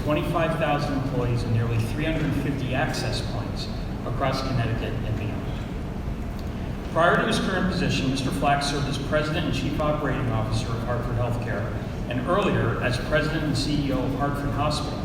25,000 employees, and nearly 350 access points across Connecticut and beyond. Prior to his current position, Mr. Flaks served as President and Chief Operating Officer of Hartford HealthCare, and earlier as President and CEO of Hartford Hospital.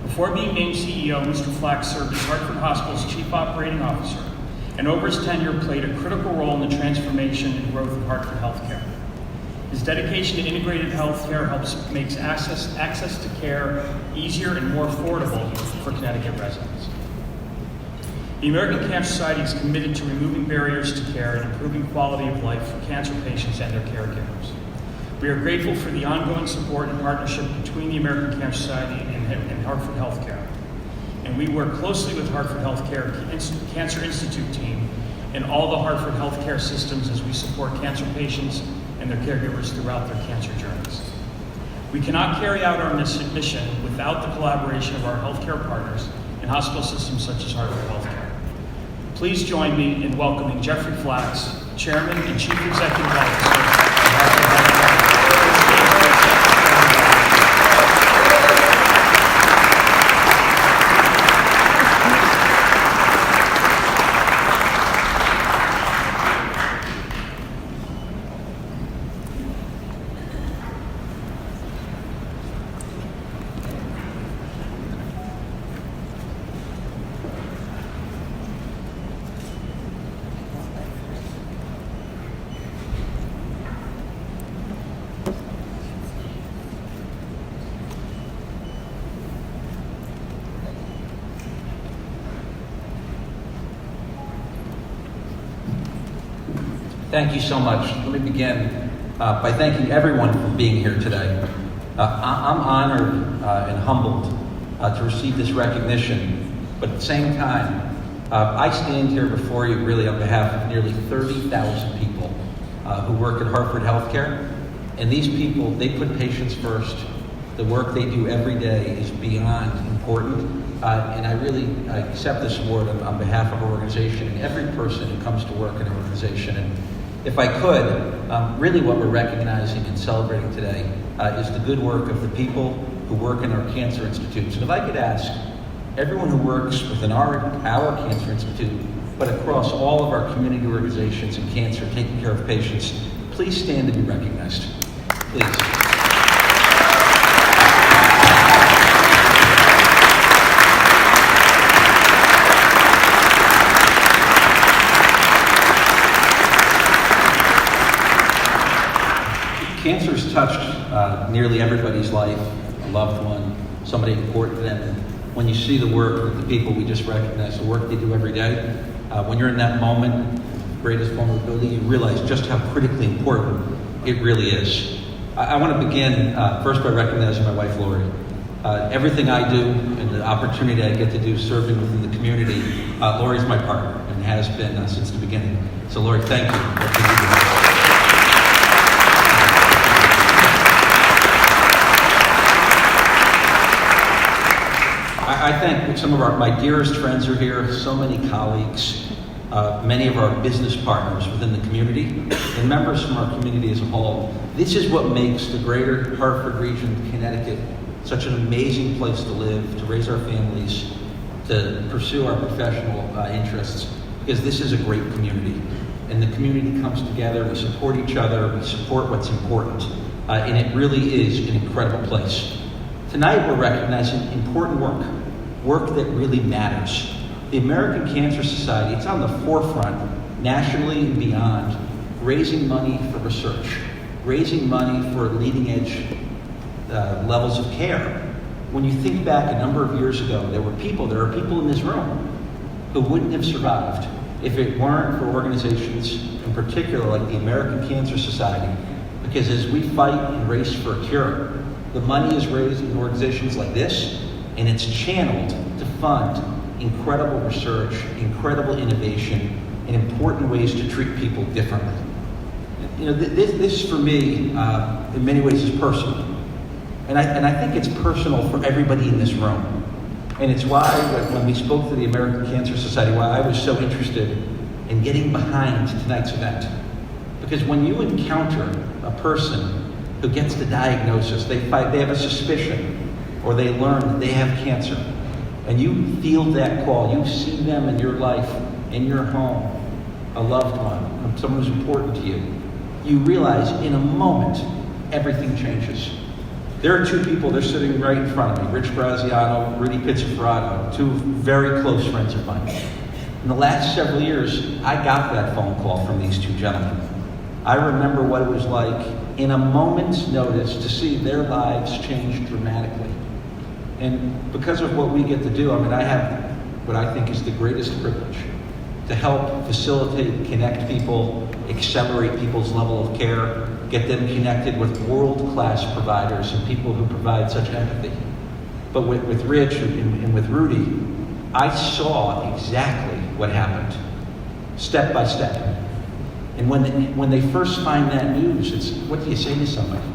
Before being named CEO, Mr. Flaks served as Hartford Hospital's Chief Operating Officer, and over his tenure played a critical role in the transformation and growth of Hartford HealthCare. His dedication to integrated healthcare makes access to care easier and more affordable for Connecticut residents. The American Cancer Society is committed to removing barriers to care and improving quality of life for cancer patients and their caregivers. We are grateful for the ongoing support and partnership between the American Cancer Society and Hartford HealthCare. And we work closely with Hartford HealthCare Cancer Institute team and all the Hartford HealthCare systems as we support cancer patients and their caregivers throughout their cancer journeys. We cannot carry out our mission without the collaboration of our healthcare partners and hospital systems such as Hartford HealthCare. Please join me in welcoming Jeffrey Flaks, Chairman and Chief Executive Officer of Hartford HealthCare. Thank you so much. Let me begin by thanking everyone for being here today. I'm honored and humbled to receive this recognition, but at the same time, I stand here before you really on behalf of nearly 30,000 people who work at Hartford HealthCare. And these people, they put patients first. The work they do every day is beyond important. And I really accept this award on behalf of our organization and every person who comes to work in our organization. And if I could, really what we're recognizing and celebrating today is the good work of the people who work in our cancer institutes. And if I could ask everyone who works within our cancer institute, but across all of our community organizations in cancer, taking care of patients, please stand to be recognized. Please. Cancer has touched nearly everybody's life, a loved one, somebody important to them. And when you see the work of the people we just recognized, the work they do every day, when you're in that moment, greatest vulnerability, you realize just how critically important it really is. I want to begin first by recognizing my wife, Lori. Everything I do and the opportunity I get to do serving within the community, Lori's my partner and has been since the beginning. So Lori, thank you. I think some of my dearest friends are here, so many colleagues, many of our business partners within the community, and members from our community as a whole. This is what makes the greater Hartford region of Connecticut such an amazing place to live, to raise our families, to pursue our professional interests, because this is a great community. And the community comes together, we support each other, we support what's important, and it really is an incredible place. Tonight we're recognizing important work that really matters. The American Cancer Society, it's on the forefront, nationally and beyond, raising money for research, raising money for leading edge levels of care. When you think back a number of years ago, there are people in this room who wouldn't have survived if it weren't for organizations, in particular like the American Cancer Society, because as we fight and race for a cure, the money is raised in organizations like this, and it's channeled to fund incredible research, incredible innovation, and important ways to treat people differently. You know, this for me, in many ways, is personal. And I think it's personal for everybody in this room. And it's why, when we spoke to the American Cancer Society, why I was so interested in getting behind tonight's event. Because when you encounter a person who gets the diagnosis, they have a suspicion or they learn that they have cancer, and you field that call, you see them in your life, in your home, a loved one, someone who's important to you, you realize in a moment, everything changes. There are two people, they're sitting right in front of me, Rich Graziano, Rudy Pizzafrato, two very close friends of mine. In the last several years, I got that phone call from these two gentlemen. I remember what it was like in a moment's notice to see their lives change dramatically. And because of what we get to do, I have what I think is the greatest privilege, to help facilitate, connect people, accelerate people's level of care, get them connected with world-class providers and people who provide such empathy. But with Rich and with Rudy, I saw exactly what happened, step by step. And when they first find that news, it's, what do you say to somebody?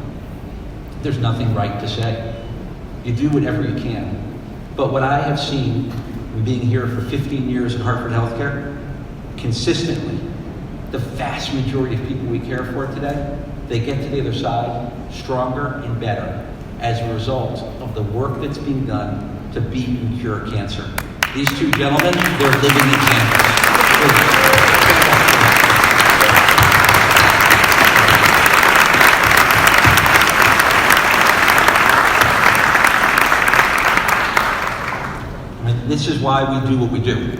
There's nothing right to say. You do whatever you can. But what I have seen in being here for 15 years at Hartford HealthCare, consistently, the vast majority of people we care for today, they get to the other side stronger and better as a result of the work that's being done to beat and cure cancer. These two gentlemen, they're living examples. This is why we do what we do.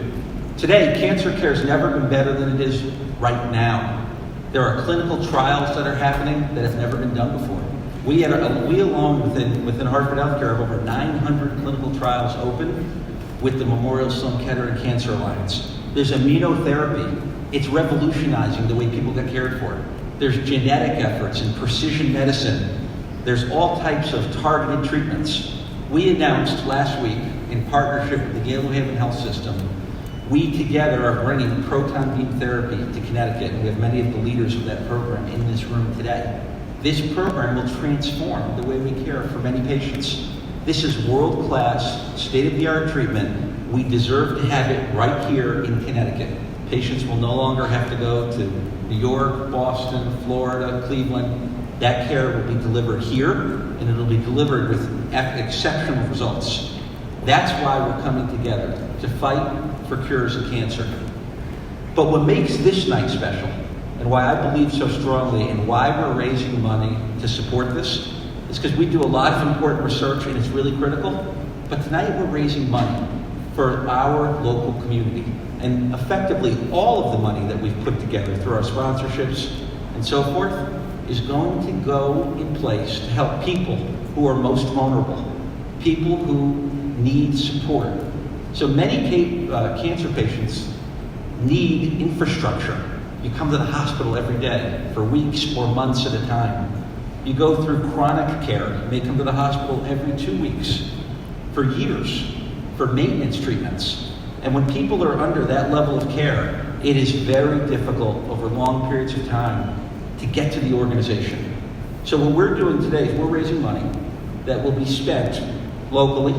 Today, cancer care has never been better than it is right now. There are clinical trials that are happening that have never been done before. We alone within Hartford HealthCare have over 900 clinical trials open with the Memorial Sloan Kettering Cancer Alliance. There's immunotherapy. It's revolutionizing the way people get cared for. There's genetic efforts in precision medicine. There's all types of targeted treatments. We announced last week, in partnership with the Gale New Haven Health System, we together are bringing proton beam therapy to Connecticut, and we have many of the leaders of that program in this room today. This program will transform the way we care for many patients. This is world-class, state-of-the-art treatment. We deserve to have it right here in Connecticut. Patients will no longer have to go to New York, Boston, Florida, Cleveland. That care will be delivered here, and it'll be delivered with exceptional results. That's why we're coming together, to fight for cures of cancer. But what makes this night special, and why I believe so strongly, and why we're raising money to support this, is because we do a lot of important research and it's really critical. But tonight we're raising money for our local community. And effectively, all of the money that we've put together through our sponsorships and so forth is going to go in place to help people who are most vulnerable, people who need support. So many cancer patients need infrastructure. You come to the hospital every day for weeks or months at a time. You go through chronic care. You may come to the hospital every 2 weeks for years for maintenance treatments. And when people are under that level of care, it is very difficult over long periods of time to get to the organization. So what we're doing today is we're raising money that will be spent locally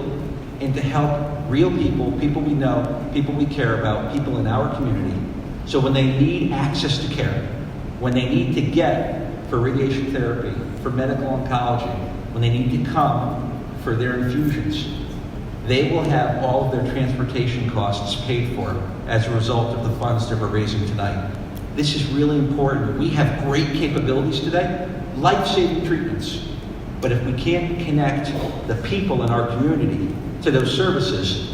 and to help real people, people we know, people we care about, people in our community. So when they need access to care, when they need to get for radiation therapy, for medical oncology, when they need to come for their infusions, they will have all of their transportation costs paid for as a result of the funds that we're raising tonight. This is really important. We have great capabilities today, life-saving treatments. But if we can't connect the people in our community to those services,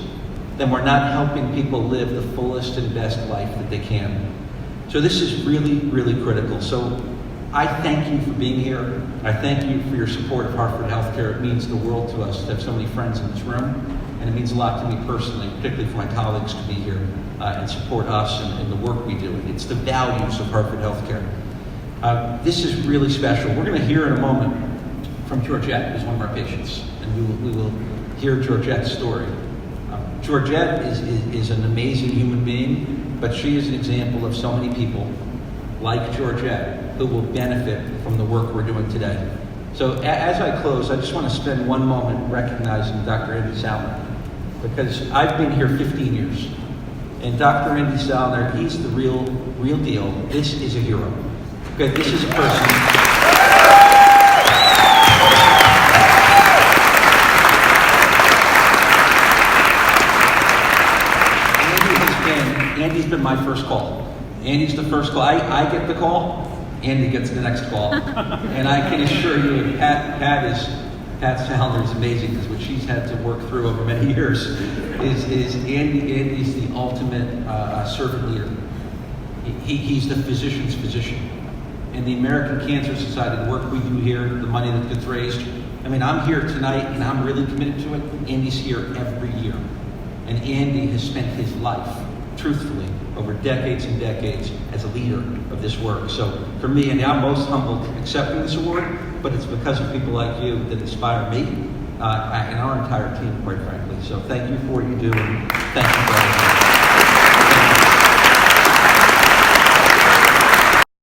then we're not helping people live the fullest and best life that they can. So this is really, really critical. So I thank you for being here. I thank you for your support of Hartford HealthCare. It means the world to us to have so many friends in this room. And it means a lot to me personally, particularly for my colleagues to be here and support us and the work we do. It's the values of Hartford HealthCare. This is really special. We're going to hear in a moment from Georgette, who's one of our patients. And we will hear Georgette's story. Georgette is an amazing human being, but she is an example of so many people like Georgette who will benefit from the work we're doing today. So as I close, I just want to spend one moment recognizing Dr. Andy Salner, because I've been here 15 years. And Dr. Andy Salner, he's the real deal. This is a hero. Okay, this is a person. Andy's been my first call. Andy's the first call. I get the call, Andy gets the next call. And I can assure you, Pat Sallner is amazing, because what she's had to work through over many years is Andy's the ultimate servant leader. He's the physician's physician. And the American Cancer Society, the work we do here, the money that gets raised, I mean, I'm here tonight and I'm really committed to it. Andy's here every year. And Andy has spent his life, truthfully, over decades and decades as a leader of this work. So for me, and I'm most humbled accepting this award, but it's because of people like you that inspire me and our entire team, quite frankly. So thank you for what you do, and thank you for everything.